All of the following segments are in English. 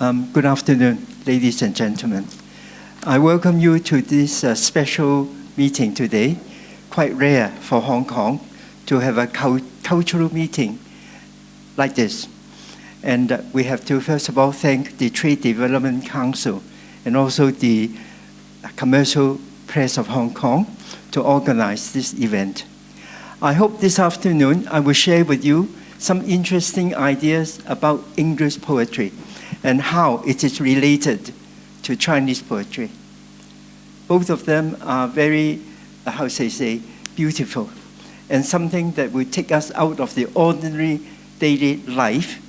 Good afternoon, ladies and gentlemen. I welcome you to this special meeting today. Quite rare for Hong Kong to have a cultural meeting like this. And we have to, first of all, thank the Trade Development Council and also the Commercial Press of Hong Kong to organize this event. I hope this afternoon I will share with you some interesting ideas about English poetry and how it is related to Chinese poetry. Both of them are very, how should I say, beautiful, and something that will take us out of the ordinary daily life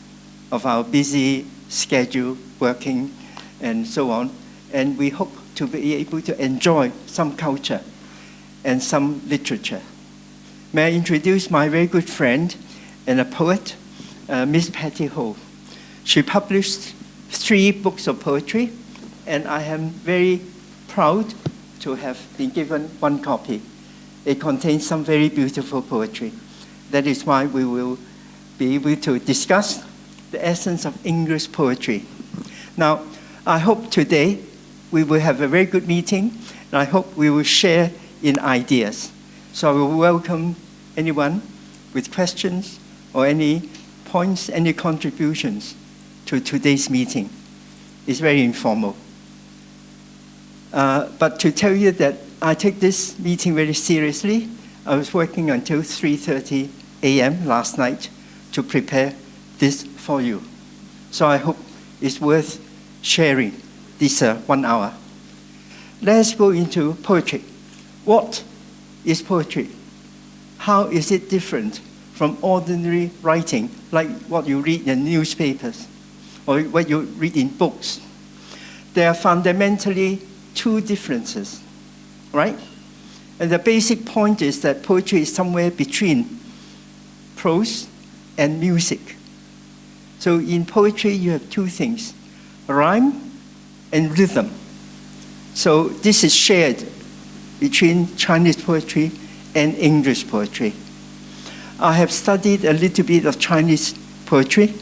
of our busy schedule, working, and so on. And we hope to be able to enjoy some culture and some literature. May I introduce my very good friend and a poet, Miss Patty Ho. She published 3 books of poetry, and I am very proud to have been given 1 copy. It contains some very beautiful poetry. That is why we will be able to discuss the essence of English poetry. Now, I hope today we will have a very good meeting, and I hope we will share in ideas. So I will welcome anyone with questions or any points, any contributions to today's meeting. It's very informal. But to tell you that I take this meeting very seriously, I was working until 3:30 a.m. last night to prepare this for you. So I hope it's worth sharing this 1 hour. Let's go into poetry. What is poetry? How is it different from ordinary writing, like what you read in newspapers or what you read in books? There are fundamentally 2 differences, right? And the basic point is that poetry is somewhere between prose and music. So in poetry, you have 2 things, rhyme and rhythm. So this is shared between Chinese poetry and English poetry. I have studied a little bit of Chinese poetry.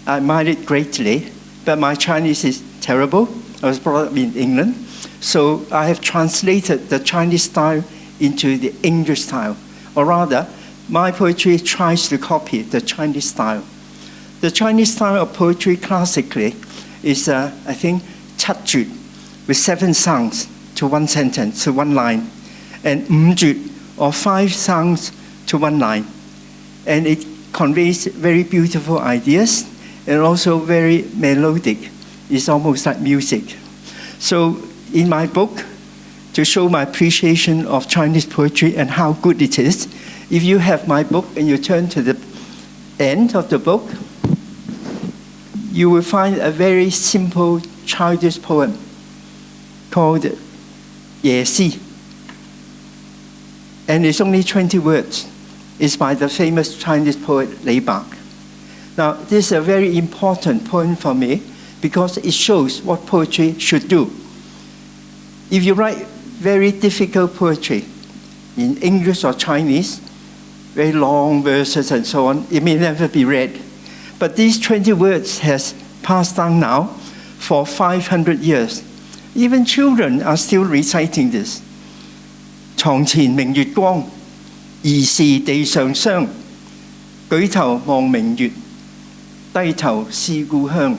I admire it greatly, but my Chinese is terrible. I was brought up in England. So I have translated the Chinese style into the English style. Or rather, my poetry tries to copy the Chinese style. The Chinese style of poetry classically is, I think, 七絕, with 7 sounds to 1 sentence, to 1 line, and 5絕, or 5 sounds to 1 line. And it conveys very beautiful ideas and also very melodic. It's almost like music. So in my book, to show my appreciation of Chinese poetry and how good it is, if you have my book and you turn to the end of the book, you will find a very simple childish poem called Ye Si. And it's only 20 words. It's by the famous Chinese poet Lei Bak. Now, this is a very important point for me because it shows what poetry should do. If you write very difficult poetry in English or Chinese, very long verses and so on, it may never be read. But these 20 words has passed down now for 500 years. Even children are still reciting this. 床前明月光，疑是地上霜。舉頭望明月，低頭思故鄉。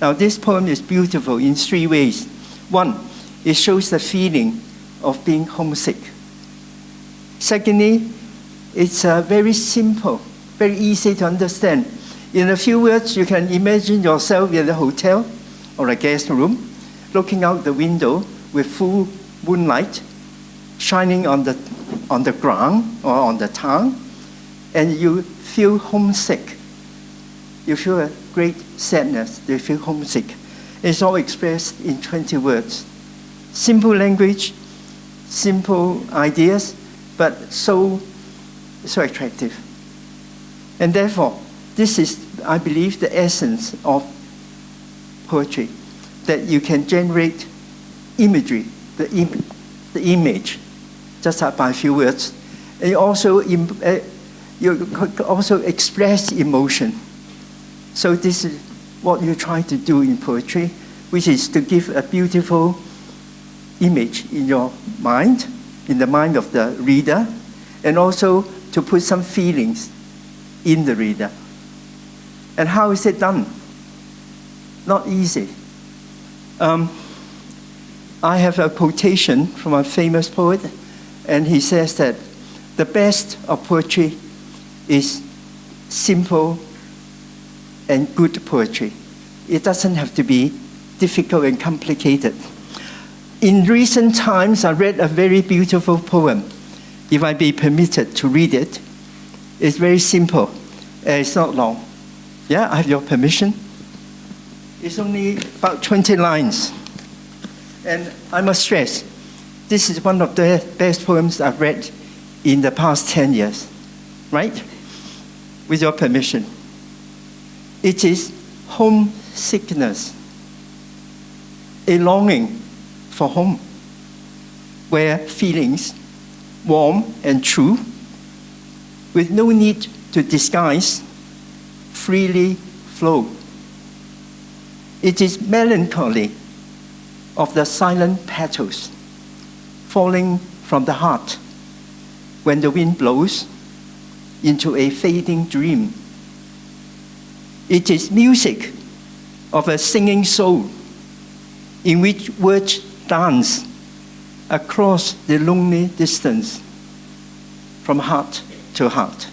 Now this poem is beautiful in 3 ways. 1, it shows the feeling of being homesick. Secondly, it's very simple, very easy to understand. In a few words, you can imagine yourself in a hotel or a guest room, looking out the window with full moonlight shining on the ground or on the town, and you feel homesick. You feel a great sadness. You feel homesick. It's all expressed in 20 words. Simple language, simple ideas, but so attractive. And therefore, this is, I believe, the essence of poetry, that you can generate imagery, the image, just by a few words. And you also express emotion. So this is what you try to do in poetry, which is to give a beautiful image in your mind, in the mind of the reader, and also to put some feelings in the reader. And how is it done? Not easy. I have a quotation from a famous poet, and he says that the best of poetry is simple and good poetry. It doesn't have to be difficult and complicated. In recent times, I read a very beautiful poem. If I be permitted to read it, it's very simple. It's not long. Yeah, I have your permission. It's only about 20 lines. And I must stress, this is one of the best poems I've read in the past 10 years, right? With your permission. It is homesickness, a longing for home, where feelings, warm and true, with no need to disguise, freely flow. It is melancholy of the silent petals falling from the heart when the wind blows into a fading dream. It is music of a singing soul in which words dance across the lonely distance from heart to heart.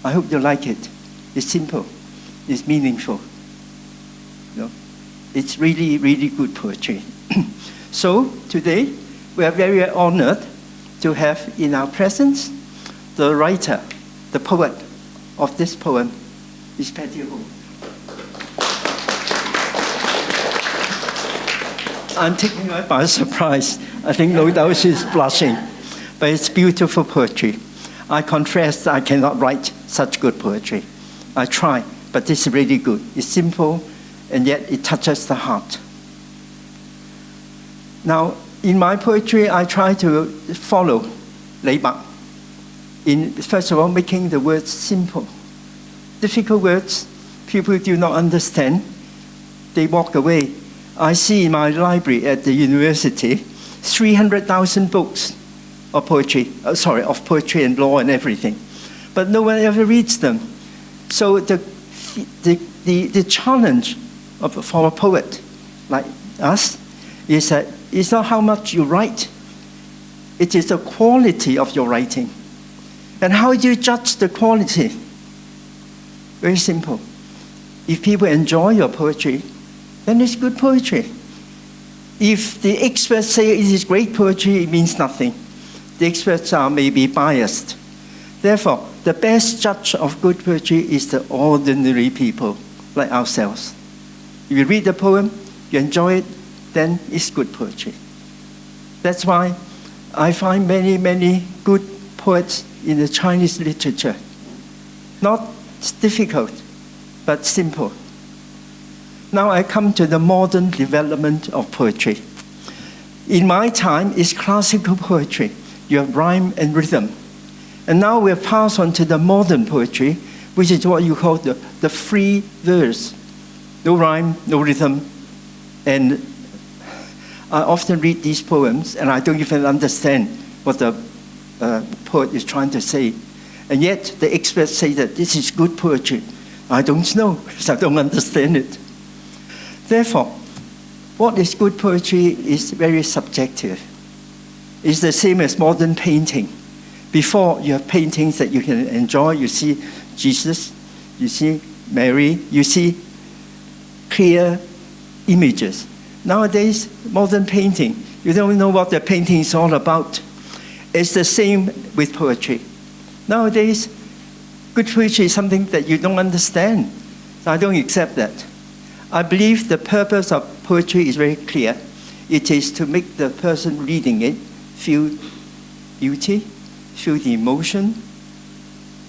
I hope you like it. It's simple. It's meaningful. You know, it's really, really good poetry. So today, we are very honored to have in our presence the writer, the poet of this poem, is Patty Ho. I'm taking her by surprise. I think no doubt she's blushing. But it's beautiful poetry. I confess I cannot write such good poetry. I try, but this is really good. It's simple, and yet it touches the heart. Now, in my poetry, I try to follow Lei Bak in, first of all, making the words simple. Difficult words, people do not understand. They walk away. I see in my library at the university 300,000 books of poetry, of poetry and law and everything. But no one ever reads them. So the challenge for a poet like us is that it's not how much you write, it is the quality of your writing. And how do you judge the quality? Very simple. If people enjoy your poetry, then it's good poetry. If the experts say it is great poetry, it means nothing. The experts are maybe biased. Therefore, the best judge of good poetry is the ordinary people like ourselves. If you read the poem, you enjoy it, then it's good poetry. That's why I find many, many good poets in the Chinese literature. Not difficult, but simple. Now I come to the modern development of poetry. In my time, it's classical poetry. You have rhyme and rhythm. And now we're passed on to the modern poetry, which is what you call the free verse. No rhyme, no rhythm. And I often read these poems, and I don't even understand what the poet is trying to say. And yet, the experts say that this is good poetry. I don't know, because I don't understand it. Therefore, what is good poetry is very subjective. It's the same as modern painting. Before, you have paintings that you can enjoy. You see Jesus, you see Mary, you see clear images. Nowadays, modern painting, you don't know what the painting is all about. It's the same with poetry. Nowadays, good poetry is something that you don't understand. So I don't accept that. I believe the purpose of poetry is very clear. It is to make the person reading it feel beauty, feel the emotion,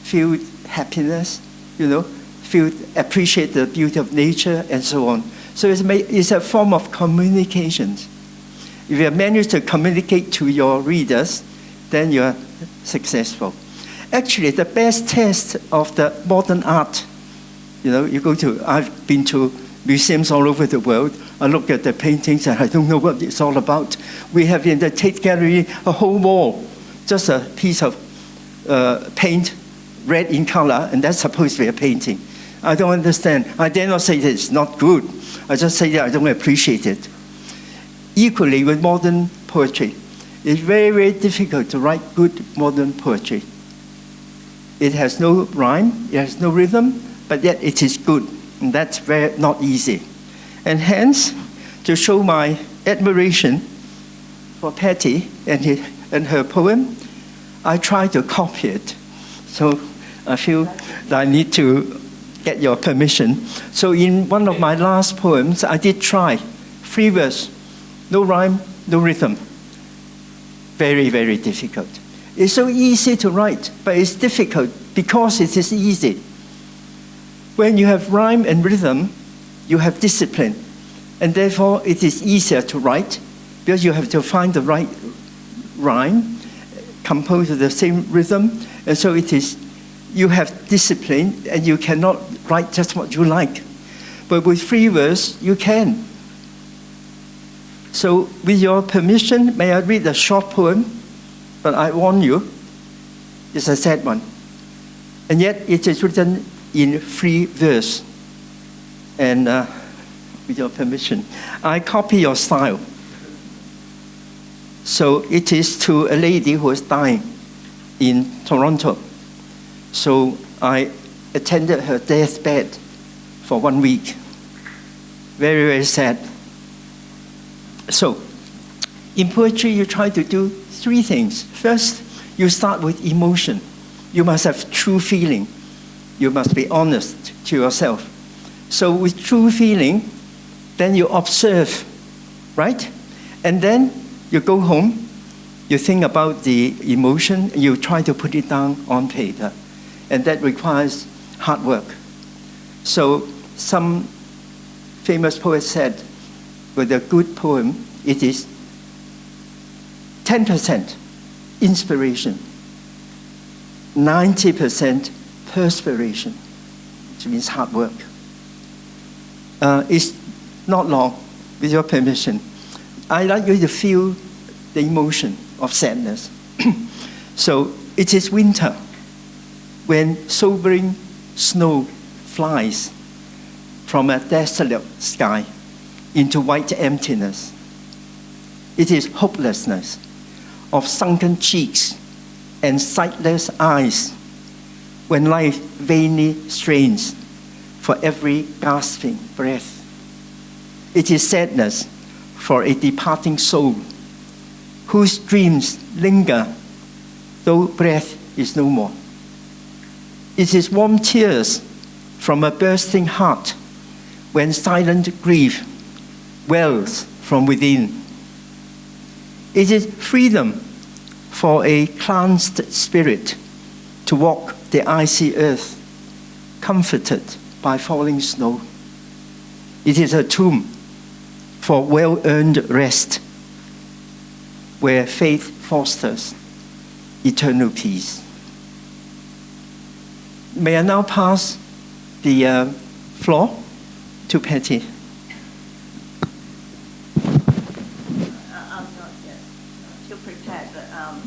feel happiness, appreciate the beauty of nature, and so on. So it's a form of communication. If you manage to communicate to your readers, then you're successful. Actually, the best test of the modern art You know, I've been to museums all over the world. I look at the paintings and I don't know what it's all about. We have in the Tate Gallery a whole wall, just a piece of paint, red in color, and that's supposed to be a painting. I don't understand. I dare not say that it's not good. I just say that I don't appreciate it. Equally with modern poetry, it's very, very difficult to write good modern poetry. It has no rhyme, it has no rhythm, but yet it is good. And that's very not easy. And hence, to show my admiration for Patty and her poem, I try to copy it. So I feel that I need to get your permission. So in one of my last poems, I did try 3 verse, no rhyme, no rhythm. Very, very difficult. It's so easy to write, but it's difficult because it is easy. When you have rhyme and rhythm, you have discipline. And therefore, it is easier to write because you have to find the right rhyme, compose the same rhythm. And so you have discipline and you cannot write just what you like. But with 3 verse, you can. So with your permission, may I read a short poem? But I warn you, it's a sad one. And yet it is written in 3 verse. And with your permission, I copy your style. So it is to a lady who is dying in Toronto. So I attended her deathbed for 1 week. Very, very sad. So in poetry, you try to do 3 things. First, you start with emotion. You must have true feeling. You must be honest to yourself. So with true feeling, then you observe, right? And then you go home, you think about the emotion, you try to put it down on paper. And that requires hard work. So some famous poet said, with a good poem, it is 10% inspiration, 90% perspiration, which means hard work. It's not long, with your permission. I'd like you to feel the emotion of sadness. So it is winter when sobering snow flies from a desolate sky into white emptiness. It is hopelessness of sunken cheeks and sightless eyes when life vainly strains for every gasping breath. It is sadness for a departing soul whose dreams linger though breath is no more. It is warm tears from a bursting heart when silent grief wells from within. It is freedom for a cleansed spirit to walk the icy earth, comforted by falling snow. It is a tomb for well-earned rest, where faith fosters eternal peace. May I now pass the floor to Patty. I'm not yet too prepared, but I'm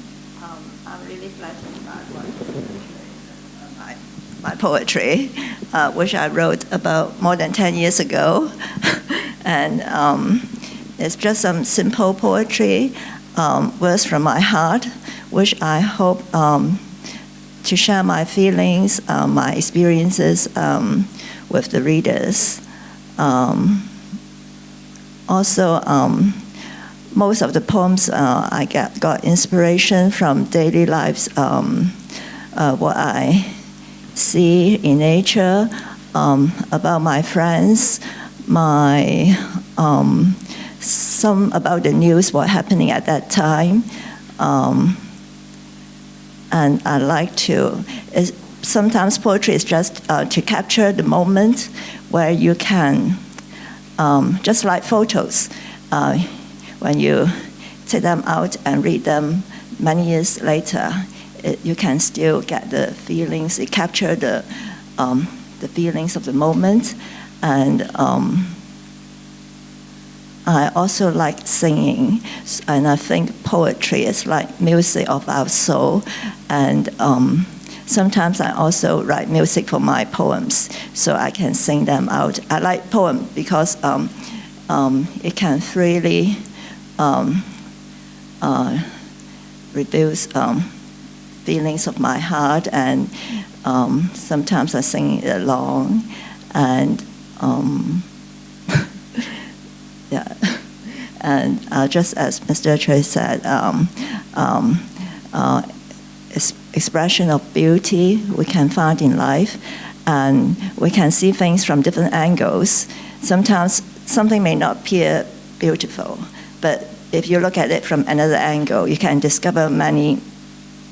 really flattered by my poetry, which I wrote about more than 10 years ago. And it's just some simple poetry, words from my heart, which I hope to share my feelings, my experiences with the readers. Also, most of the poems I got inspiration from daily lives, what I see in nature, about my friends, some about the news, what happening at that time. And I like to, sometimes poetry is just to capture the moment where you can, just like photos, when you take them out and read them many years later, you can still get the feelings, it capture the the feelings of the moment. And I also like singing, and I think poetry is like music of our soul. And sometimes I also write music for my poems, so I can sing them out. I like poem because it can freely reveals feelings of my heart, and sometimes I sing it along, and yeah, and just as Mr. Choi said, expression of beauty we can find in life, and we can see things from different angles. Sometimes something may not appear beautiful, but if you look at it from another angle, you can discover many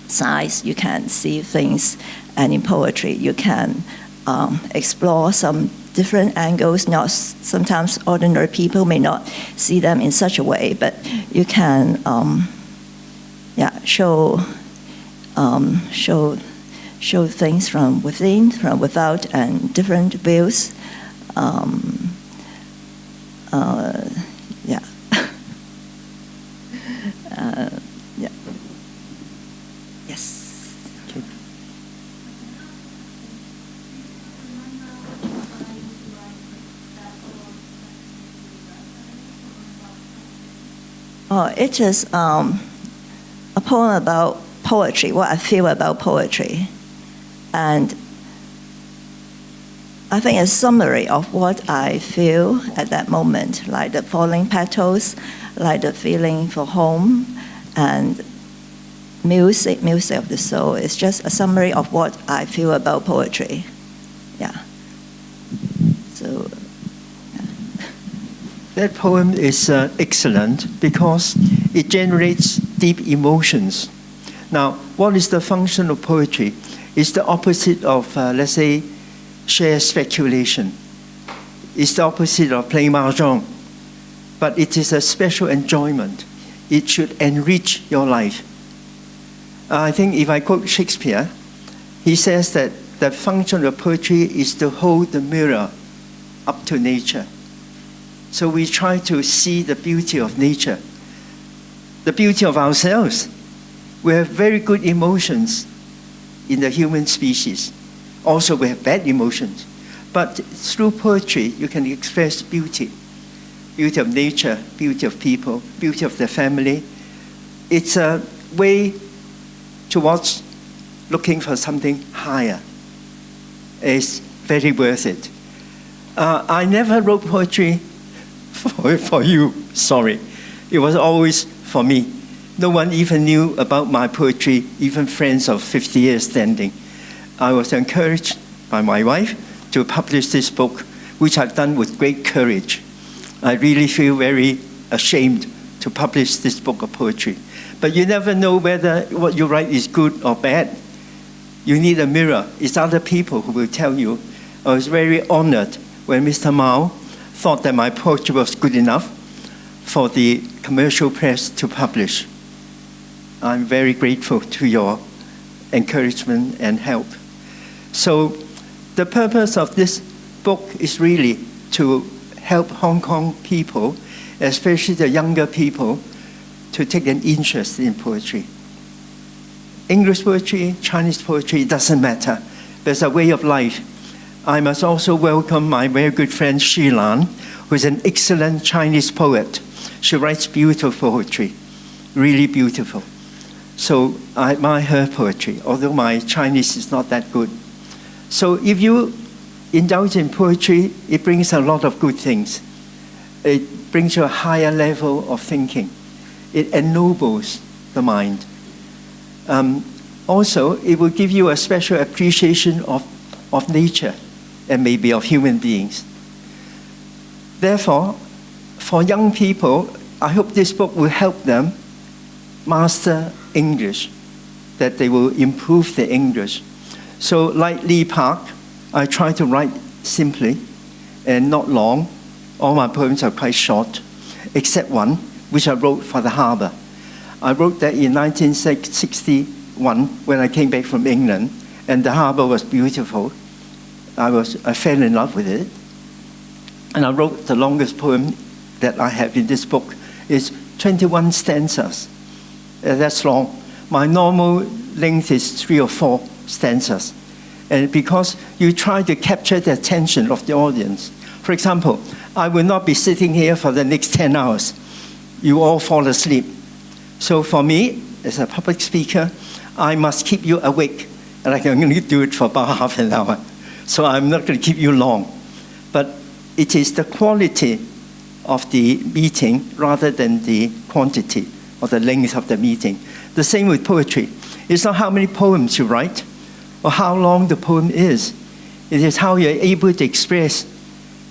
sides. You can see things, and in poetry, you can explore some different angles. Not sometimes ordinary people may not see them in such a way, but you can, show things from within, from without, and different views. Yes. Okay. It is a poem about poetry, what I feel about poetry. And I think a summary of what I feel at that moment, like the falling petals, like the feeling for home, and music of the soul. It's just a summary of what I feel about poetry. Yeah. So. Yeah. That poem is excellent because it generates deep emotions. Now, what is the function of poetry? It's the opposite of, let's say, sheer speculation. It's the opposite of playing mahjong. But it is a special enjoyment. It should enrich your life. I think if I quote Shakespeare, he says that the function of poetry is to hold the mirror up to nature. So we try to see the beauty of nature, the beauty of ourselves. We have very good emotions in the human species. Also, we have bad emotions. But through poetry, you can express beauty. Beauty of nature, beauty of people, beauty of the family. It's a way towards looking for something higher. It's very worth it. I never wrote poetry for you, sorry. It was always for me. No one even knew about my poetry, even friends of 50 years standing. I was encouraged by my wife to publish this book, which I've done with great courage. I really feel very ashamed to publish this book of poetry. But you never know whether what you write is good or bad. You need a mirror. It's other people who will tell you. I was very honored when Mr. Mao thought that my poetry was good enough for the commercial press to publish. I'm very grateful to your encouragement and help. So the purpose of this book is really to help Hong Kong people, especially the younger people, to take an interest in poetry. English poetry, Chinese poetry, it doesn't matter. There's a way of life. I must also welcome my very good friend Shi Lan, who is an excellent Chinese poet. She writes beautiful poetry, really beautiful. So I admire her poetry, although my Chinese is not that good. So if you indulge in poetry, it brings a lot of good things. It brings you a higher level of thinking. It ennobles the mind. Also, it will give you a special appreciation of nature and maybe of human beings. Therefore, for young people, I hope this book will help them master English, that they will improve their English. So like Lee Park, I try to write simply and not long. All my poems are quite short, except one, which I wrote for the harbor. I wrote that in 1961 when I came back from England, and the harbor was beautiful. I fell in love with it. And I wrote the longest poem that I have in this book. It's 21 stanzas. That's long. My normal length is 3 or 4 stanzas. And because you try to capture the attention of the audience. For example, I will not be sitting here for the next 10 hours. You all fall asleep. So for me, as a public speaker, I must keep you awake. And I can only do it for about half an hour. So I'm not going to keep you long. But it is the quality of the meeting rather than the quantity or the length of the meeting. The same with poetry. It's not how many poems you write or how long the poem is. It is how you're able to express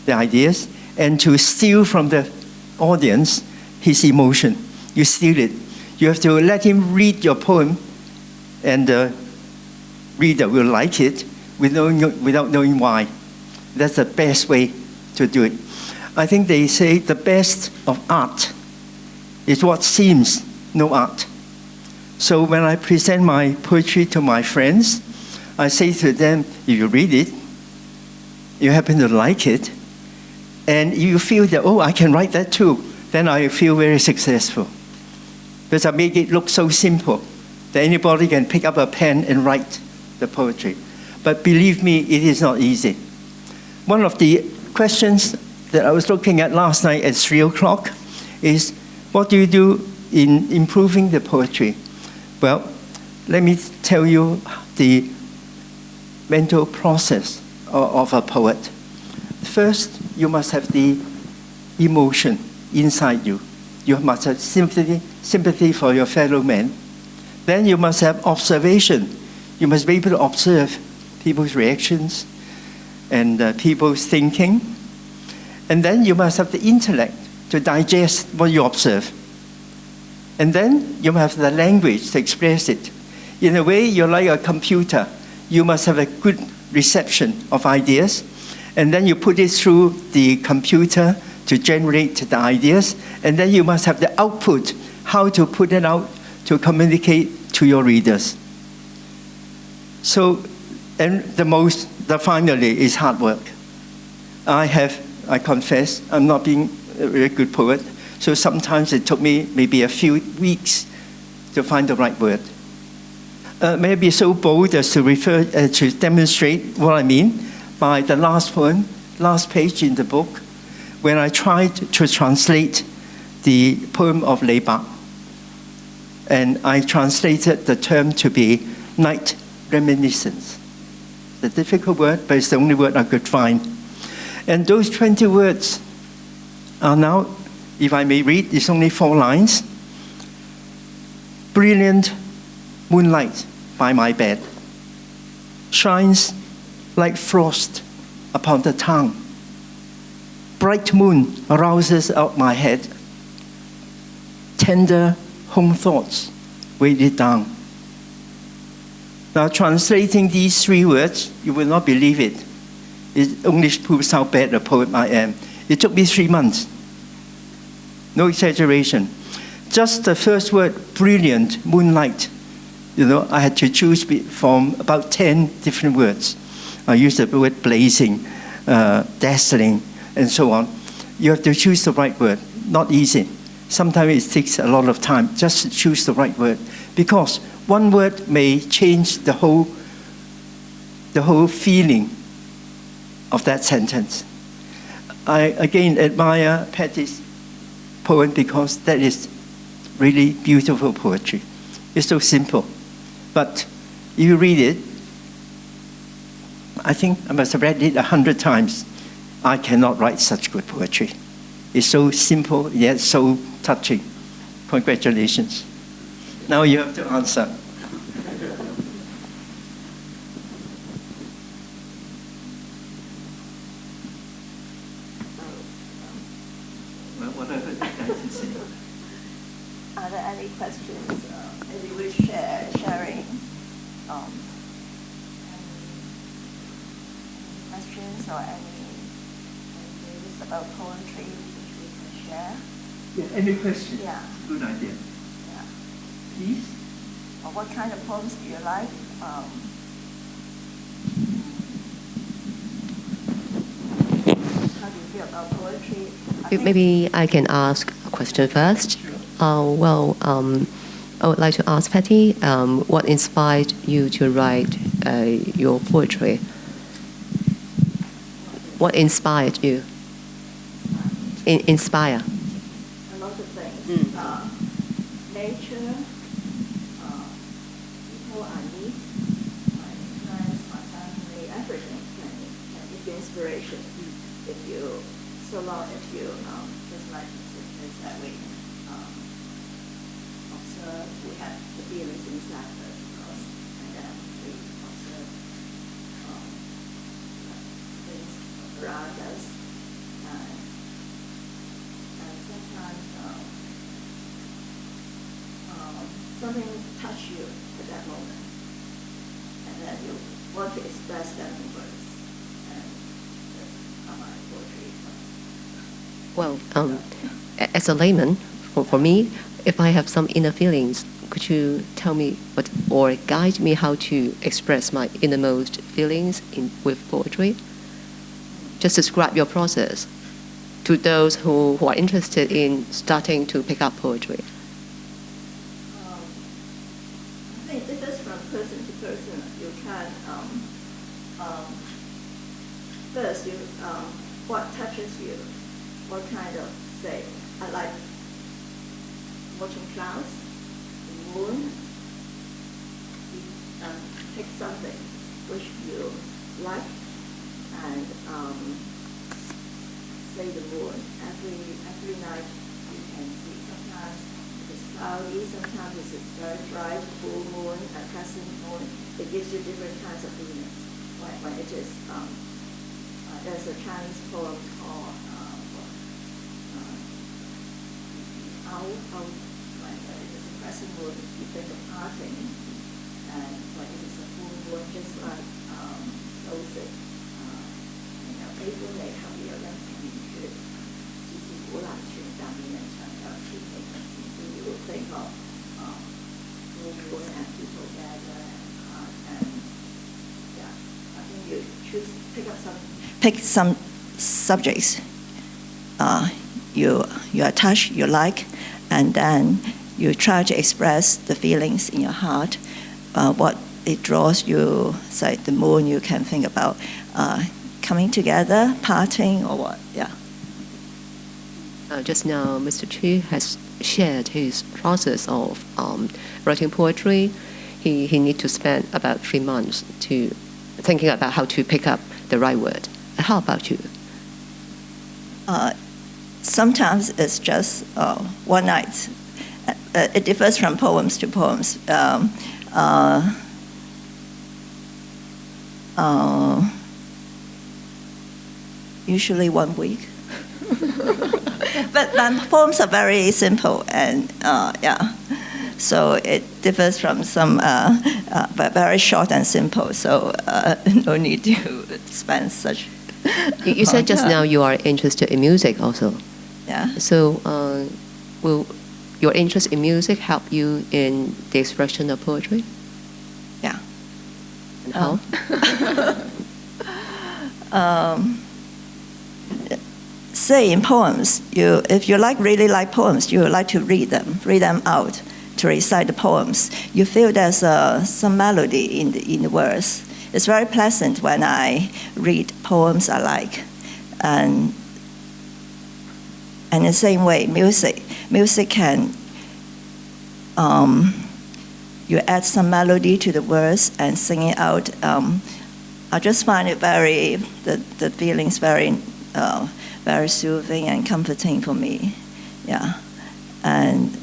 the ideas and to steal from the audience his emotion. You steal it. You have to let him read your poem, and the reader will like it without knowing why. That's the best way to do it. I think they say the best of art is what seems no art. So when I present my poetry to my friends, I say to them, if you read it, you happen to like it, and you feel that, oh, I can write that too, then I feel very successful. Because I make it look so simple that anybody can pick up a pen and write the poetry. But believe me, it is not easy. One of the questions that I was looking at last night at 3 o'clock is, what do you do in improving the poetry? Well, let me tell you the mental process of a poet. First, you must have the emotion inside you. You must have sympathy for your fellow man. Then you must have observation. You must be able to observe people's reactions and people's thinking. And then you must have the intellect to digest what you observe. And then you must have the language to express it. In a way, you're like a computer. You must have a good reception of ideas. And then you put it through the computer to generate the ideas. And then you must have the output, how to put it out to communicate to your readers. So, and the finally is hard work. I confess, I'm not being a very good poet, so sometimes it took me maybe a few weeks to find the right word. May I be so bold as to demonstrate what I mean by the last poem, last page in the book, when I tried to translate the poem of Weibo. And I translated the term to be night reminiscence. It's a difficult word, but it's the only word I could find. And those 20 words are now, if I may read, it's only 4 lines. Brilliant moonlight by my bed shines like frost upon the tongue. Bright moon arouses out my head. Tender home thoughts weighted down. Now, translating these 3 words, you will not believe it. It only proves how bad a poet I am. It took me 3 months. No exaggeration. Just the first word, brilliant, moonlight. I had to choose from about 10 different words. I used the word blazing, dazzling, and so on. You have to choose the right word. Not easy. Sometimes it takes a lot of time just to choose the right word, because one word may change the whole feeling of that sentence. I again admire Patty's poem because that is really beautiful poetry. It's so simple. But if you read it, I think I must have read it 100 times. I cannot write such good poetry. It's so simple, yet so touching. Congratulations. Now you have to answer. Well, what have you guys to say? Are there any questions that you wish sharing? Any questions or any views about poetry which we can share? Yeah, any questions? Yeah. Good idea. Yeah. Please? Or what kind of poems do you like? Maybe I can ask a question first. I would like to ask Patty, what inspired you to write your poetry? What inspired you? Inspire. A lot of things. Nature, people I meet, my friends, my family, everything can give you inspiration. If you, so long as you just like it's that we observe, we have the feelings inside us, of course, and then we observe things around us, and sometimes something touch you at that moment, and then you want to express them in words, and that's how my poetry comes. Well, as a layman, for me, if I have some inner feelings, could you tell me or guide me how to express my innermost feelings with poetry? Just describe your process to those who are interested in starting to pick up poetry. I think it differs from person to person. You can first you what touches you, what kind of say. I like watching clouds, the moon. You pick something which you like and say the moon. Every night you can see. Sometimes it's cloudy, sometimes it's a very bright full moon, a crescent moon. It gives you different kinds of feelings. When it is, there's a Chinese poem called when it is a crescent moon, you think of parting, and when it is a full moon, just like roses. 悲歡離合呢個人情願決，自是古難全，但願人長久，千里共嬋娟。You will think of full moon and people together and yeah, I think you choose pick some subjects you attach, you like, and then you try to express the feelings in your heart. What it draws you, say the moon, you can think about coming together, parting, or what? Yeah. Just now, Mr. Chu has shared his process of writing poetry. He needs to spend about 3 months to thinking about how to pick up the right word. How about you? Sometimes it's just one night. It differs from poems to poems. Usually 1 week. But my poems are very simple and yeah. So it differs from some but very short and simple. So no need to spend such. You said just now you are interested in music also. Yeah. So will your interest in music help you in the expression of poetry? Yeah. And how? Say in poems, if you really like poems, you would like to read them out, to recite the poems. You feel there's some melody in the words. It's very pleasant when I read poems I like, and in the same way, music can you add some melody to the words and sing it out. I just find it the feelings very soothing and comforting for me. Yeah. And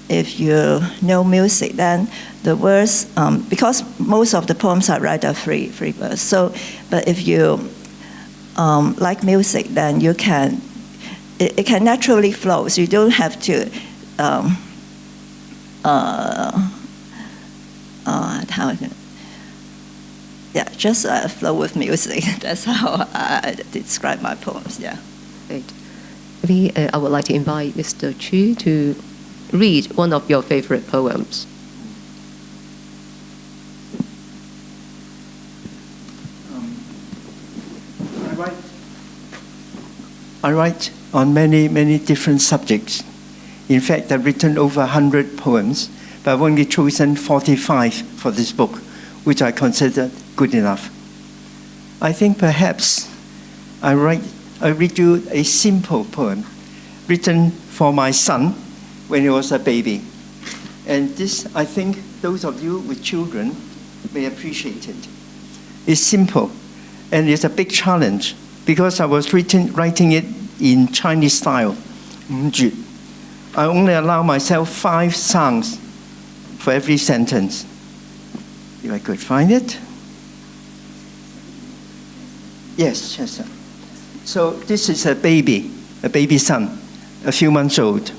if you know music, then the words, because most of the poems I write are free verse. So, but if you like music, then you can, it can naturally flow. So you don't have to, yeah, just flow with music. That's how I describe my poems, yeah. Great. Maybe I would like to invite Mr. Chu to read one of your favorite poems. I write I write on many, many different subjects. In fact, I've written over 100 poems, but I've only chosen 45 for this book, which I consider good enough. I think perhaps I read you a simple poem written for my son when he was a baby. And this, I think, those of you with children may appreciate it. It's simple, and it's a big challenge, because I was writing it in Chinese style, 五句. I only allow myself 5 sounds for every sentence. If I could find it. Yes, Chester. So this is a baby son, a few months old.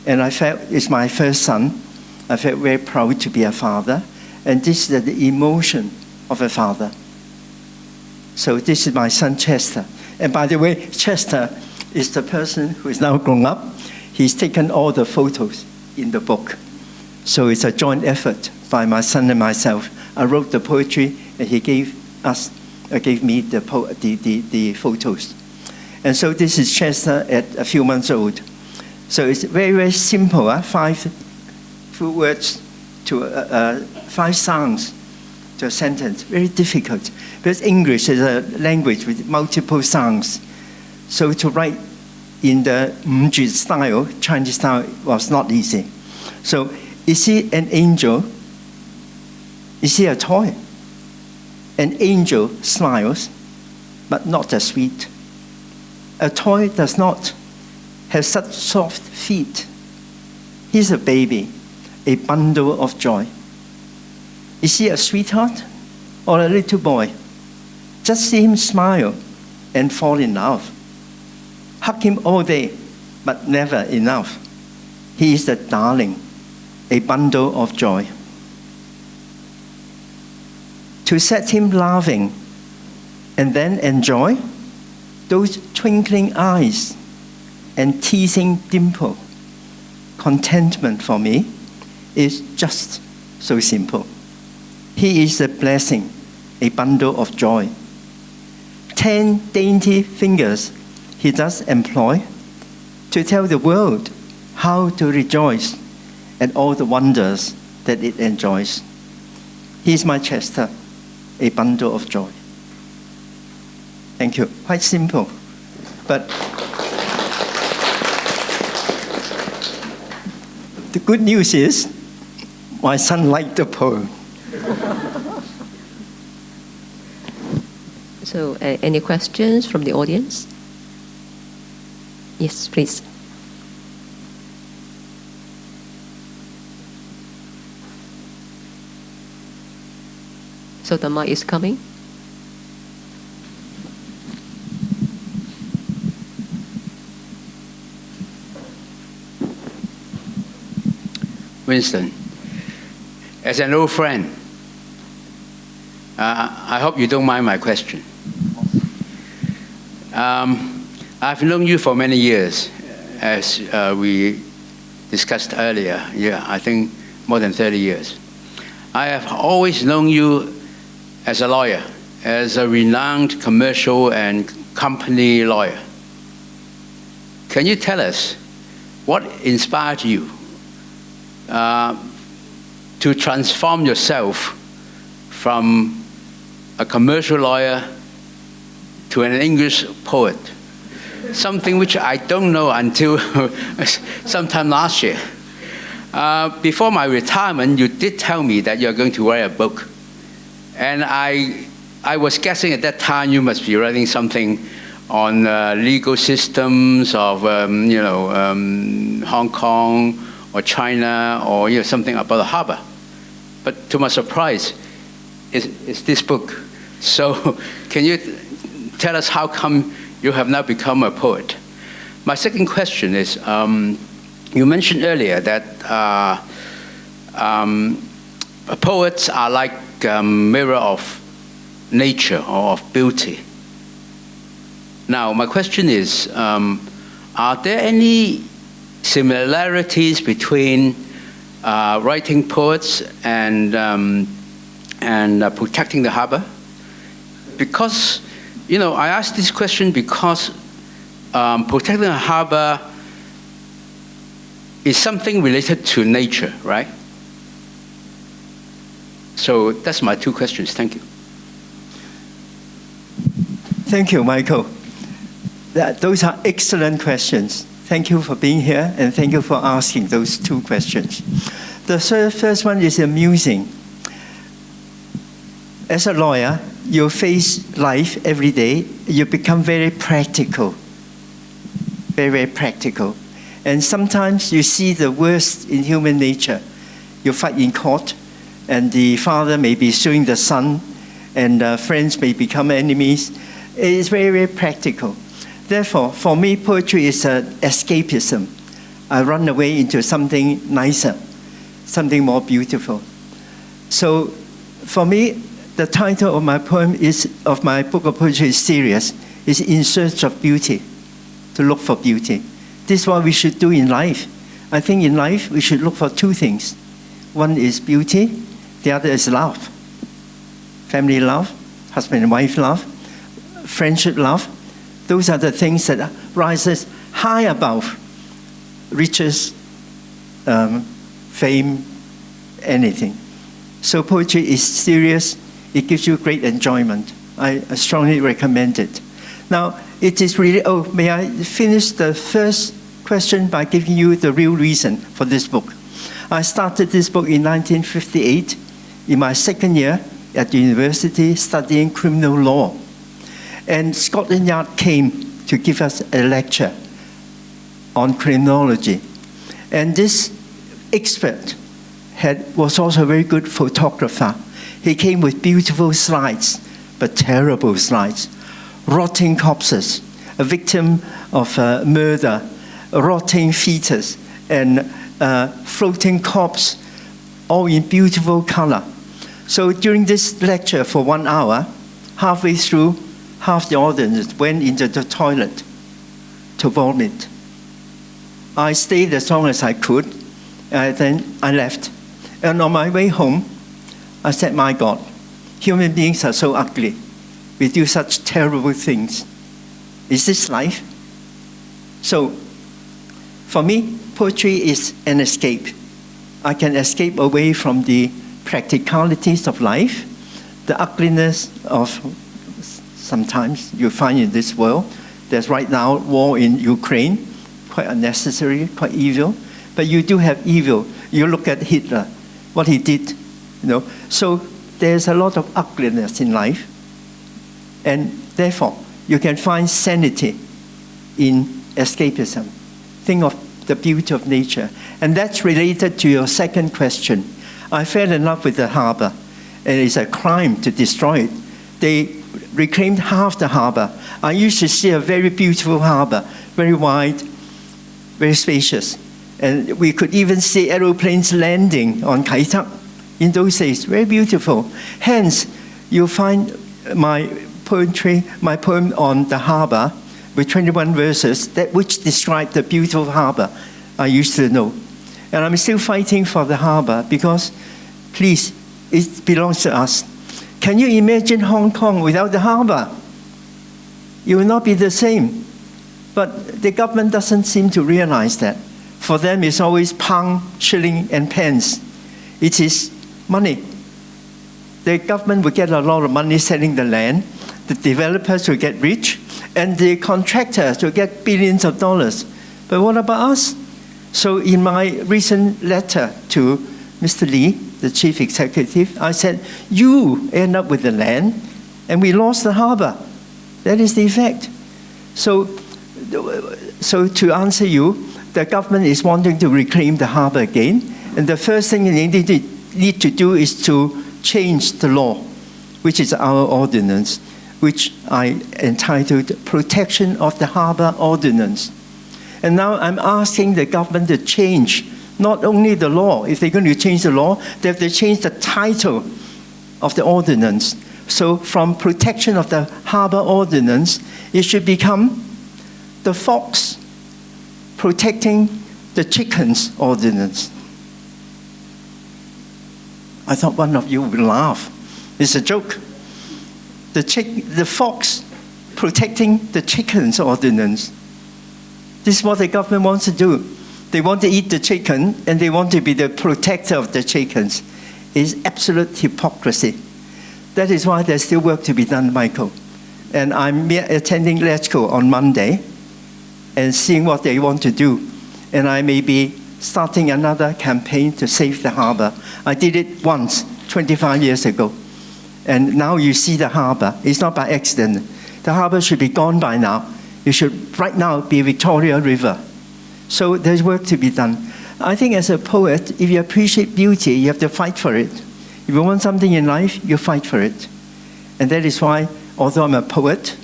And I felt it's my first son. I felt very proud to be a father. And this is the emotion of a father. So this is my son, Chester. And by the way, Chester is the person who is now grown up. He's taken all the photos in the book. So it's a joint effort by my son and myself. I wrote the poetry, and he gave me the photos. And so this is Chester at a few months old. So it's very, very simple, 5 full words to 5 sounds to a sentence. Very difficult, because English is a language with multiple sounds. So to write in the 五句 style, Chinese style, was not easy. So is he an angel? Is he a toy? An angel smiles, but not as sweet. A toy does not have such soft feet. He's a baby, a bundle of joy. Is he a sweetheart or a little boy? Just see him smile and fall in love. Hug him all day, but never enough. He is the darling, a bundle of joy. To set him laughing and then enjoy those twinkling eyes and teasing dimple. Contentment for me is just so simple. He is a blessing, a bundle of joy. 10 dainty fingers he does employ to tell the world how to rejoice at all the wonders that it enjoys. He is my Chester, a bundle of joy. Thank you. Quite simple. But the good news is my son liked the poem. So, any questions from the audience? Yes, please. So the mic is coming. Winston, as an old friend, I hope you don't mind my question. I've known you for many years, as we discussed earlier. Yeah, I think more than 30 years. I have always known you as a lawyer, as a renowned commercial and company lawyer. Can you tell us what inspired you to transform yourself from a commercial lawyer to an English poet? Something which I don't know until sometime last year. Before my retirement, you did tell me that you're going to write a book. And I was guessing at that time you must be writing something on legal systems of Hong Kong or China, or something about the harbor. But to my surprise, it's this book. So can you tell us how come you have now become a poet? My second question is, you mentioned earlier that poets are like a mirror of nature or of beauty. Now, my question is, are there any similarities between writing poets and protecting the harbor? Because, I ask this question because protecting a harbor is something related to nature, right? So that's my two questions. Thank you. Thank you, Michael. Those are excellent questions. Thank you for being here, and thank you for asking those two questions. The first one is amusing. As a lawyer, you face life every day. You become very practical, very, very practical. And sometimes you see the worst in human nature. You fight in court, and the father may be suing the son, and friends may become enemies. It is very, very practical. Therefore, for me, poetry is an escapism. I run away into something nicer, something more beautiful. So, for me, the title of my poem of my book of poetry is serious. Is In Search of Beauty, to look for beauty. This is what we should do in life. I think in life we should look for two things. One is beauty, the other is love. Family love, husband and wife love, friendship love. Those are the things that rises high above riches, fame, anything. So poetry is serious. It gives you great enjoyment. I strongly recommend it. Now, it is really, may I finish the first question by giving you the real reason for this book? I started this book in 1958, in my second year at the university studying criminal law. And Scotland Yard came to give us a lecture on criminology. And this expert was also a very good photographer. He came with beautiful slides, but terrible slides. Rotting corpses, a victim of murder, a rotting fetus, and floating corpse, all in beautiful color. So during this lecture for 1 hour, halfway through, half the audience went into the toilet to vomit. I stayed as long as I could, then I left. And on my way home, I said, my God, human beings are so ugly. We do such terrible things. Is this life? So, for me, poetry is an escape. I can escape away from the practicalities of life, the ugliness of sometimes you find in this world. There's right now war in Ukraine, quite unnecessary, quite evil. But you do have evil. You look at Hitler, what he did, you know. So there's a lot of ugliness in life. And therefore, you can find sanity in escapism. Think of the beauty of nature. And that's related to your second question. I fell in love with the harbor, and it's a crime to destroy it. They reclaimed half the harbor. I used to see a very beautiful harbor, very wide, very spacious. And we could even see aeroplanes landing on Kai Tak in those days, very beautiful. Hence, you'll find my poem on the harbor with 21 verses, which describe the beautiful harbor I used to know. And I'm still fighting for the harbor because, please, it belongs to us. Can you imagine Hong Kong without the harbor? It will not be the same. But the government doesn't seem to realize that. For them, it's always pound, shilling, and pence. It is money. The government will get a lot of money selling the land. The developers will get rich. And the contractors will get billions of dollars. But what about us? So in my recent letter to Mr. Lee, the chief executive, I said, you end up with the land, and we lost the harbor. That is the effect. So to answer you, the government is wanting to reclaim the harbor again, and the first thing they need to do is to change the law, which is our ordinance, which I entitled Protection of the Harbor Ordinance. And now I'm asking the government to change not only the law. If they're going to change the law, they have to change the title of the ordinance. So from Protection of the Harbor Ordinance, it should become the Fox Protecting the Chickens Ordinance. I thought one of you would laugh. It's a joke. The fox protecting the chickens ordinance. This is what the government wants to do. They want to eat the chicken, and they want to be the protector of the chickens. It's absolute hypocrisy. That is why there's still work to be done, Michael. And I'm attending Expo on Monday and seeing what they want to do. And I may be starting another campaign to save the harbor. I did it once, 25 years ago. And now you see the harbor. It's not by accident. The harbor should be gone by now. It should right now be Victoria River. So there's work to be done. I think as a poet, if you appreciate beauty, you have to fight for it. If you want something in life, you fight for it. And that is why, although I'm a poet,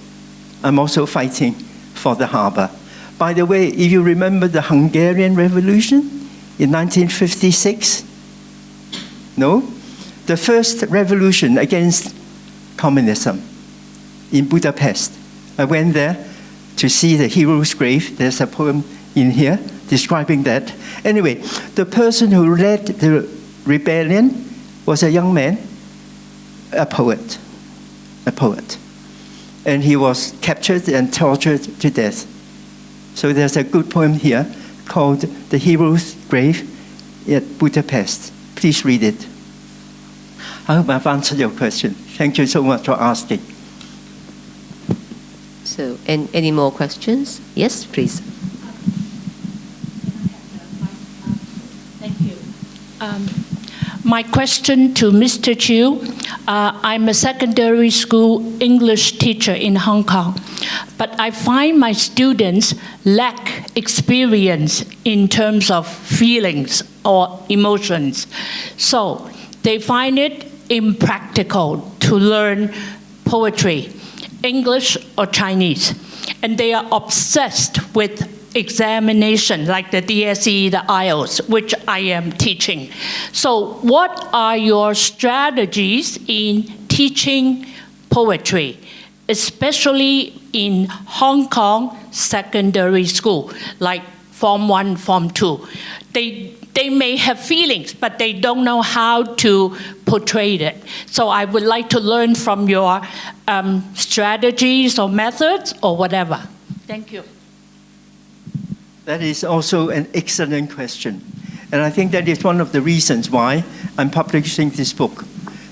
I'm also fighting for the harbor. By the way, if you remember the Hungarian Revolution in 1956, no? The first revolution against communism in Budapest. I went there to see the hero's grave. There's a poem in here describing that. Anyway, the person who led the rebellion was a young man, a poet. And he was captured and tortured to death. So there's a good poem here called The Hero's Grave at Budapest. Please read it. I hope I've answered your question. Thank you so much for asking. So, any more questions? Yes, please. Thank you. My question to Mr. Chu. I'm a secondary school English teacher in Hong Kong, but I find my students lack experience in terms of feelings or emotions. So they find it impractical to learn poetry, English or Chinese. And they are obsessed with examination, like the DSE, the IELTS, which I am teaching. So what are your strategies in teaching poetry, especially in Hong Kong secondary school, like Form 1, Form 2? They may have feelings, but they don't know how to portray it. So I would like to learn from your strategies or methods or whatever. Thank you. That is also an excellent question. And I think that is one of the reasons why I'm publishing this book.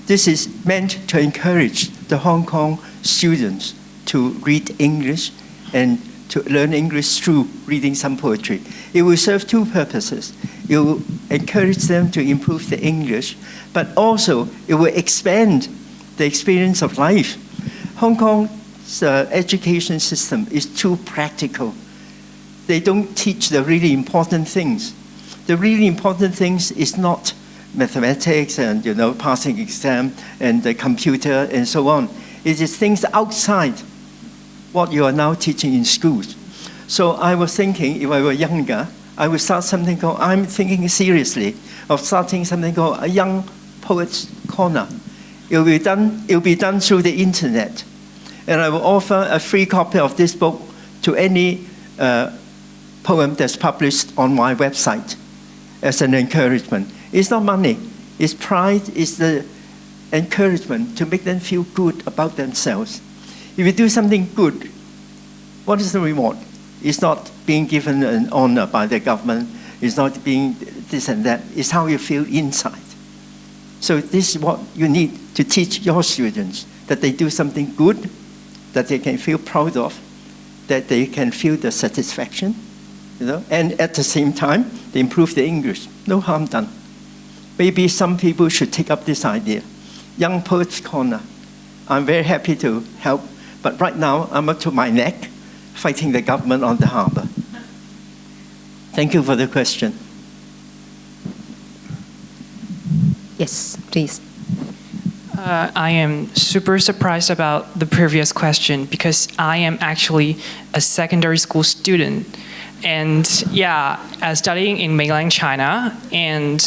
This is meant to encourage the Hong Kong students to read English and to learn English through reading some poetry. It will serve two purposes. It will encourage them to improve the English, but also it will expand the experience of life. Hong Kong's education system is too practical. They don't teach the really important things. The really important things is not mathematics and passing exam and the computer and so on. It is things outside what you are now teaching in schools. So I was thinking, if I were younger, I would start something called, I'm thinking seriously of starting something called a Young Poets Corner. It will be done through the internet. And I will offer a free copy of this book to any poem that's published on my website as an encouragement. It's not money, it's pride, it's the encouragement to make them feel good about themselves. If you do something good, what is the reward? It's not being given an honor by the government, it's not being this and that, it's how you feel inside. So this is what you need to teach your students, that they do something good, that they can feel proud of, that they can feel the satisfaction, and at the same time, they improve the English. No harm done. Maybe some people should take up this idea. Young Poets Corner. I'm very happy to help, but right now, I'm up to my neck fighting the government on the harbor. Thank you for the question. Yes, please. I am super surprised about the previous question because I am actually a secondary school student. And yeah, studying in mainland China. And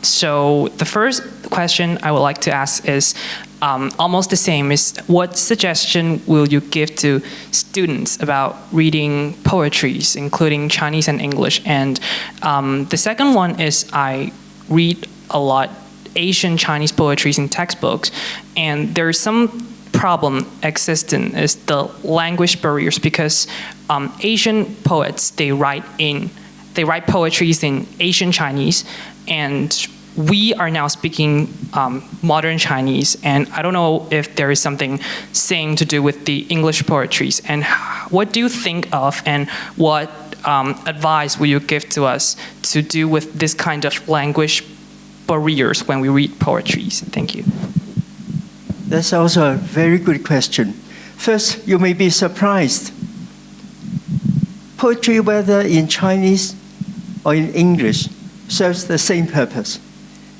so the first question I would like to ask is almost the same, is what suggestion will you give to students about reading poetries, including Chinese and English? And the second one is I read a lot Asian Chinese poetries in textbooks, and there's some problem existing is the language barriers, because Asian poets, they write poetries in Asian Chinese, and we are now speaking modern Chinese, and I don't know if there is something same to do with the English poetries. And what do you think of, and what advice will you give to us to do with this kind of language barriers when we read poetries? Thank you. That's also a very good question. First, you may be surprised. Poetry, whether in Chinese or in English, serves the same purpose.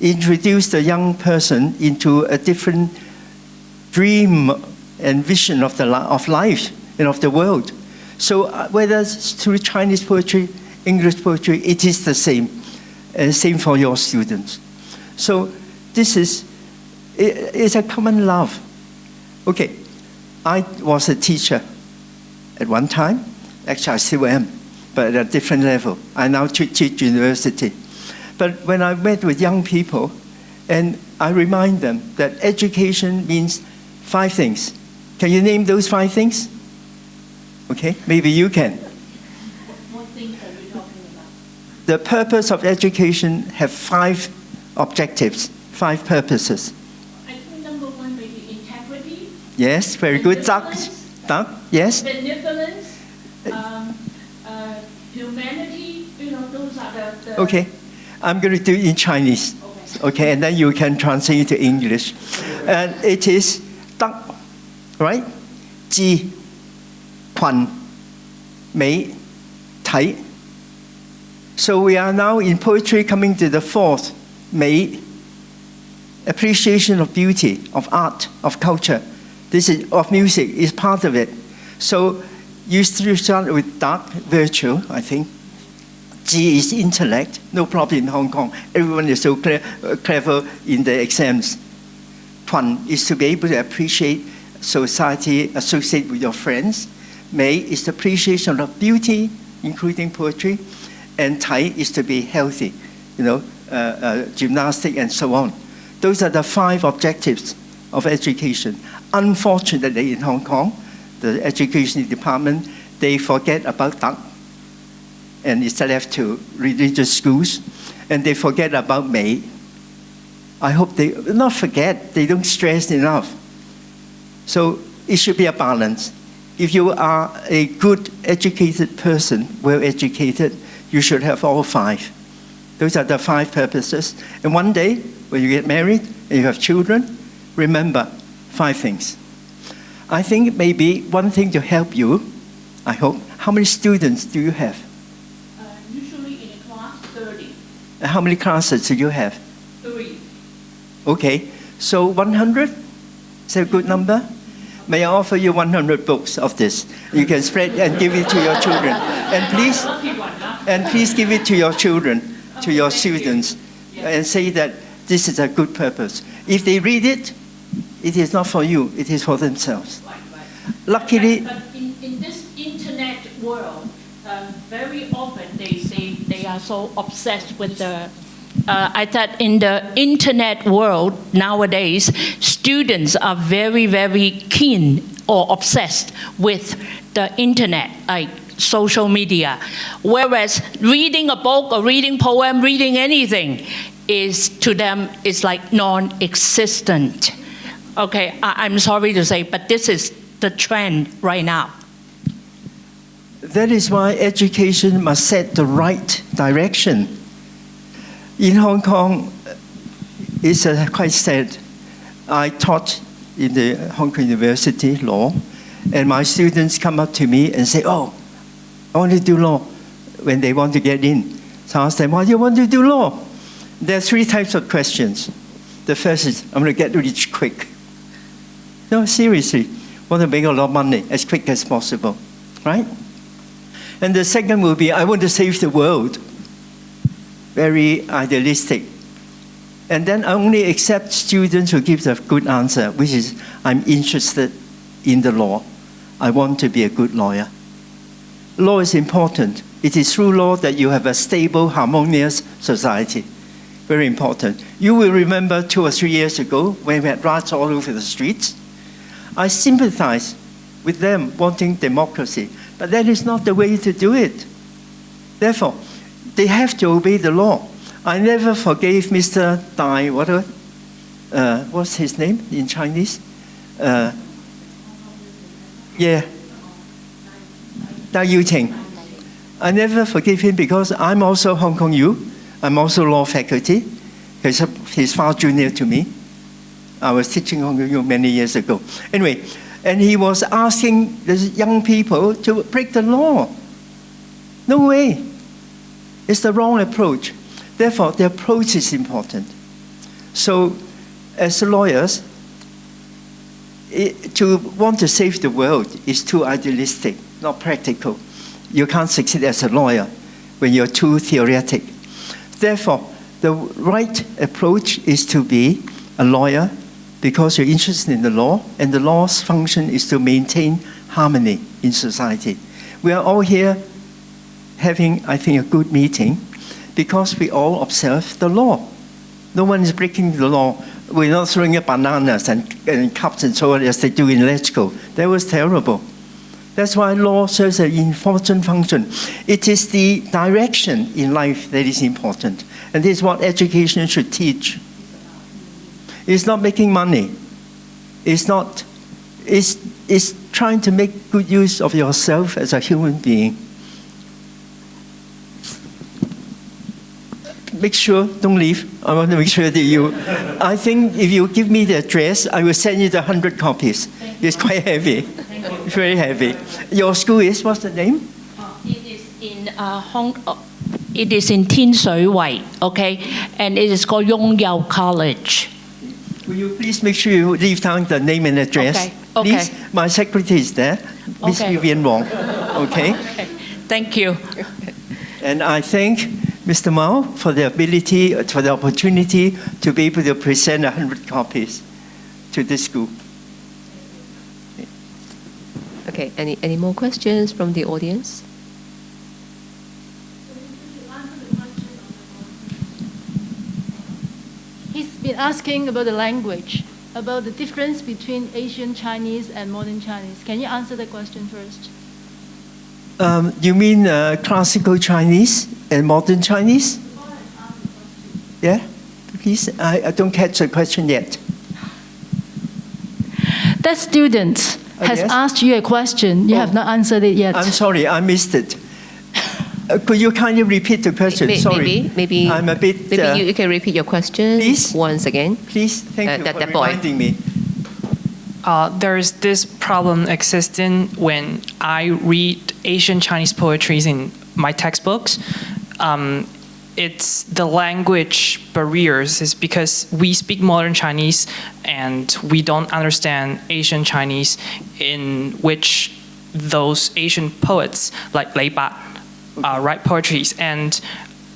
Introduce the young person into a different dream and vision of life and of the world. So whether it's through Chinese poetry, English poetry, it is the same. Same for your students. So this is a common love. Okay, I was a teacher at one time. Actually, I still am, but at a different level. I now teach university. But when I met with young people, and I remind them that education means 5 things. Can you name those 5 things? Okay, maybe you can. What things are you talking about? The purpose of education have 5 objectives, 5 purposes. I think number 1 may be integrity. Yes, very good. Doug, yes? Benevolence, humanity, those are the... Okay, I'm going to do it in Chinese. Okay, and then you can translate it to English. And it is 德, right? 智, 群, 美, 體. So we are now in poetry coming to the 4th, 美, appreciation of beauty, of art, of culture. This is of music is part of it. So you start with dark virtue, I think. G is intellect, no problem in Hong Kong. Everyone is so clever in the exams. 群 is to be able to appreciate society, associate with your friends. 美 is the appreciation of beauty, including poetry. And 體 is to be healthy, gymnastic and so on. Those are the 5 objectives of education. Unfortunately, in Hong Kong, the education department, they forget about that. And it's left to religious schools, and they forget about May. I hope they not forget, they don't stress enough. So it should be a balance. If you are a good educated person, well educated, you should have all 5. Those are the 5 purposes. And one day, when you get married and you have children, remember 5 things. I think maybe one thing to help you, I hope, how many students do you have? Usually in a class, 30. How many classes do you have? 3. Okay, so 100? Is that a good number? May I offer you 100 books of this? You can spread and give it to your children. And please give it to your children, to your students, and say that this is a good purpose. If they read it, it is not for you, it is for themselves. Luckily, but in this internet world, very often they say they are so obsessed with the I thought in the internet world nowadays, students are very, very keen or obsessed with the internet, like social media. Whereas reading a book or reading poem, reading anything, is to them is like non-existent. Okay, I'm sorry to say, but this is the trend right now. That is why education must set the right direction. In Hong Kong, it's quite sad. I taught in the Hong Kong University law, and my students come up to me and say, "Oh, I want to do law," when they want to get in. So I ask them, "Why do you want to do law?" There are 3 types of questions. The first is, "I'm going to get rich quick." No, seriously, want to make a lot of money as quick as possible, right? And the second will be, "I want to save the world." Very idealistic. And then I only accept students who give a good answer, which is, "I'm interested in the law. I want to be a good lawyer." Law is important. It is through law that you have a stable, harmonious society. Very important. You will remember 2 or 3 years ago when we had riots all over the streets. I sympathize with them wanting democracy, but that is not the way to do it. Therefore, they have to obey the law. I never forgave Mr. Dai, what's his name in Chinese? Dai Yuting. I never forgave him because I'm also Hong Kong U. I'm also law faculty. He's far junior to me. I was teaching Hong Kong U many years ago. Anyway, and he was asking the young people to break the law. No way. It's the wrong approach. Therefore, the approach is important. So, as lawyers, to want to save the world is too idealistic, not practical. You can't succeed as a lawyer when you're too theoretic. Therefore, the right approach is to be a lawyer because you're interested in the law, and the law's function is to maintain harmony in society. We are all here having, I think, a good meeting because we all observe the law. No one is breaking the law. We're not throwing up bananas and cups and so on as they do in Expo. That was terrible. That's why law serves an important function. It is the direction in life that is important. And this is what education should teach. It's not making money. It's trying to make good use of yourself as a human being. Make sure, don't leave. I want to make sure that you, I think if you give me the address, I will send you the 100 copies. It's quite heavy. It's very heavy. Your school is, what's the name? It is in it is in Tin Shui Wai, okay? And it is called Yong Yao College. Will you please make sure you leave down the name and address? Okay. Please, my secretary is there, Miss Vivian Wong. Okay? Thank you. And I thank Mr. Mao for the ability, for the opportunity to be able to present 100 copies to this school. Okay, any more questions from the audience? He's been asking about the language, about the difference between Asian Chinese and modern Chinese. Can you answer the question first? You mean classical Chinese and modern Chinese? Yeah? Please, I don't catch the question yet. That student has yes? asked you a question. You have not answered it yet. I'm sorry, I missed it. Could you kindly repeat the question? Sorry. Maybe I'm a bit... Maybe you can repeat your question please? Once again. Please, thank you that for boy. reminding me. There's this problem existing when I read Asian Chinese poetry in my textbooks. It's the language barriers. Is because we speak modern Chinese and we don't understand Asian Chinese, in which those Asian poets like Lei Ba write poetries. And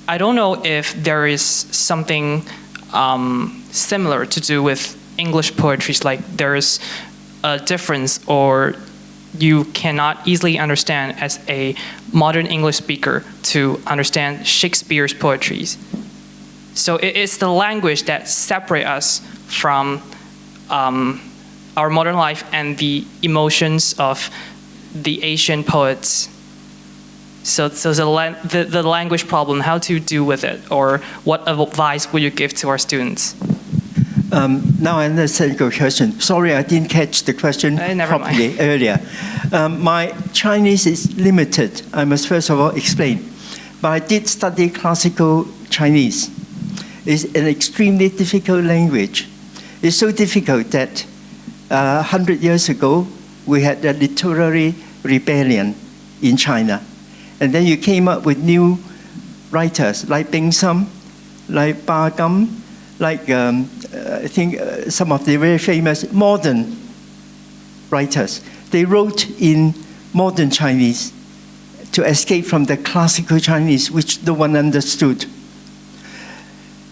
I don't know if there is something similar to do with English poetries, like there is a difference, or you cannot easily understand as a modern English speaker to understand Shakespeare's poetries. So it's the language that separates us from our modern life and the emotions of the Asian poets. So the language problem, how to deal with it, or what advice would you give to our students? Now I understand your question. Sorry, I didn't catch the question properly earlier. My Chinese is limited, I must first of all explain. But I did study classical Chinese. It's an extremely difficult language. It's so difficult that 100 years ago, we had a literary rebellion in China. And then you came up with new writers like Bing Sum, like Ba Gum, like I think some of the very famous modern writers. They wrote in modern Chinese to escape from the classical Chinese, which no one understood.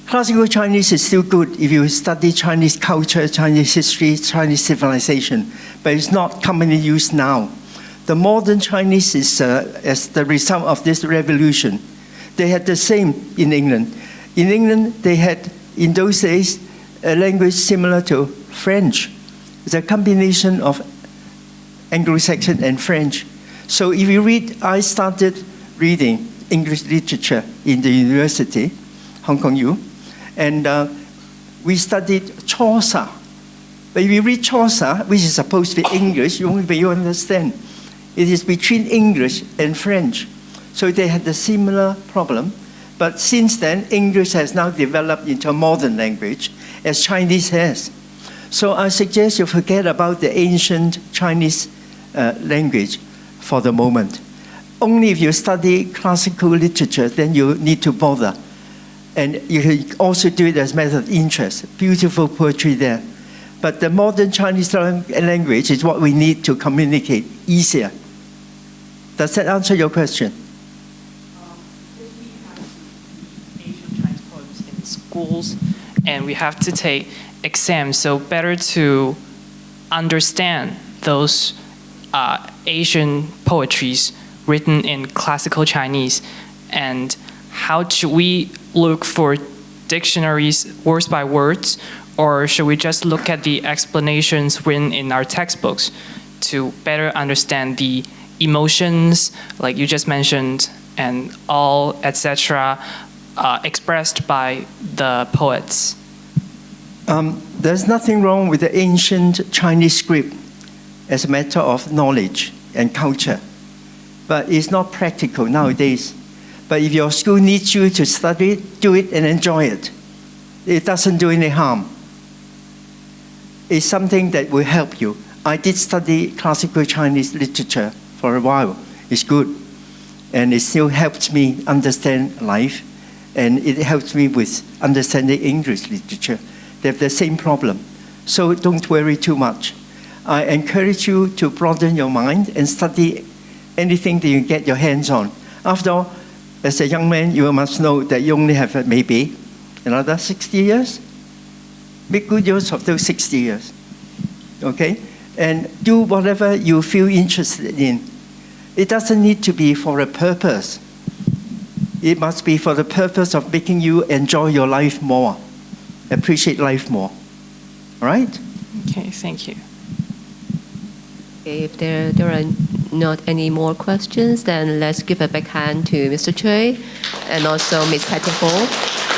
Classical Chinese is still good if you study Chinese culture, Chinese history, Chinese civilization, but it's not commonly used now. The modern Chinese is as the result of this revolution. They had the same in England. In England, they had, in those days, a language similar to French, It's a combination of Anglo-Saxon and French. So if you read, I started reading English literature in the university, Hong Kong U, and we studied Chaucer. But if you read Chaucer, which is supposed to be English, you won't be able to understand. It is between English and French. So they had a similar problem. But since then, English has now developed into a modern language, as Chinese has. So I suggest you forget about the ancient Chinese language for the moment. Only if you study classical literature, then you need to bother. And you can also do it as a matter of interest. Beautiful poetry there. But the modern Chinese language is what we need to communicate easier. Does that answer your question? Asian Chinese poems in schools, and we have to take exams, so better to understand those Asian poetries written in classical Chinese, and how should we look for dictionaries words by words, or should we just look at the explanations written in our textbooks to better understand the emotions, like you just mentioned, and all, etc., expressed by the poets? There's nothing wrong with the ancient Chinese script as a matter of knowledge and culture, but it's not practical nowadays. But if your school needs you to study it, do it and enjoy it. It doesn't do any harm. It's something that will help you. I did study classical Chinese literature for a while. It's good. And it still helps me understand life. And it helps me with understanding English literature. They have the same problem. So don't worry too much. I encourage you to broaden your mind and study anything that you get your hands on. After all, as a young man, you must know that you only have maybe another 60 years. Make good use of those 60 years. Okay? And do whatever you feel interested in. It doesn't need to be for a purpose. It must be for the purpose of making you enjoy your life more, appreciate life more. All right? Okay, thank you. Okay, if there are not any more questions, then let's give a big hand to Mr. Chui and also Ms. Patty Ho.